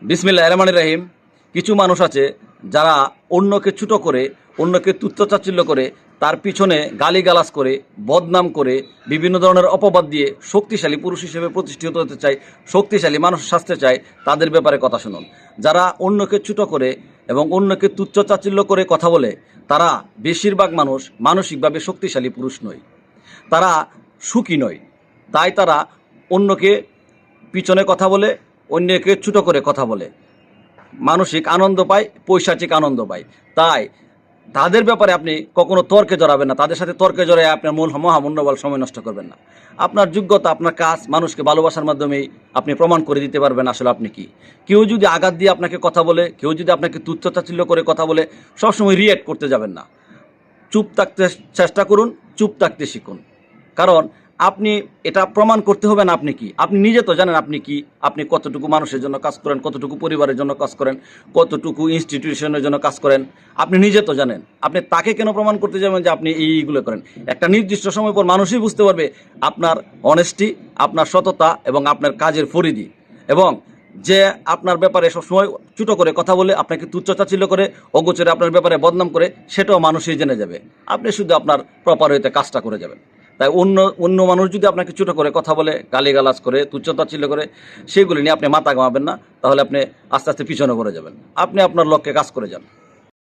বিসমিল্লাহির রহমানির রহিম। কিছু মানুষ আছে যারা অন্যকে ছোট করে, অন্যকে তুচ্ছতাচ্ছিল্য করে, তার পিছনে গালিগালাজ করে, বদনাম করে, বিভিন্ন ধরনের অপবাদ দিয়ে শক্তিশালী পুরুষ হিসেবে প্রতিষ্ঠিত হতে চায়, শক্তিশালী মানুষ সাজতে চায়। তাদের ব্যাপারে কথা শুনুন। যারা অন্যকে ছোট করে এবং অন্যকে তুচ্ছতাচ্ছিল্য করে কথা বলে, তারা বেশিরভাগ মানুষ মানসিকভাবে শক্তিশালী পুরুষ নয়, তারা সুখী নয়। তাই তারা অন্যকে পিছনে কথা বলে, অন্যকে ছোট করে কথা বলে, মানসিক আনন্দ পায়, পৈশাচিক আনন্দ পায়। তাই তাদের ব্যাপারে আপনি কখনো তর্কে জড়াবেন না। তাদের সাথে তর্কে জড়ায় আপনার মহামূল্যবান সময় নষ্ট করবেন না। আপনার যোগ্যতা, আপনার কাজ মানুষকে ভালোবাসার মাধ্যমেই আপনি প্রমাণ করে দিতে পারবেন আসলে আপনি কি। কেউ যদি আঘাত দিয়ে আপনাকে কথা বলে, কেউ যদি আপনাকে তুচ্ছতাচ্ছিল্য করে কথা বলে, সবসময় রিয়্যাক্ট করতে যাবেন না। চুপ থাকতে চেষ্টা করুন, চুপ থাকতে শিখুন। কারণ আপনি এটা প্রমাণ করতে হবে না আপনি কি। আপনি নিজে তো জানেন আপনি কি, আপনি কতটুকু মানুষের জন্য কাজ করেন, কতটুকু পরিবারের জন্য কাজ করেন, কতটুকু ইনস্টিটিউশনের জন্য কাজ করেন, আপনি নিজে তো জানেন। আপনি তাকে কেন প্রমাণ করতে যাবেন যে আপনি এইগুলো করেন? একটা নির্দিষ্ট সময় পর মানুষই বুঝতে পারবে আপনার অনেস্টি, আপনার সততা এবং আপনার কাজের পরিধি। এবং যে আপনার ব্যাপারে সবসময় ছোটো করে কথা বলে, আপনাকে তুচ্ছতাচ্ছিল্য করে, অগোচরে আপনার ব্যাপারে বদনাম করে, সেটাও মানুষই জেনে যাবে। আপনি শুধু আপনার প্রপার হইতে কাজটা করে যাবেন। তাই অন্য মানুষ যদি আপনাকে ছোটো করে কথা বলে, গালিগালাজ করে, তুচ্ছতাচ্ছিল্য করে, সেগুলি নিয়ে আপনি মাথা ঘামাবেন না। তাহলে আপনি আস্তে আস্তে পিছনে পড়ে যাবেন। আপনি আপনার লক্ষ্যে কাজ করে যান।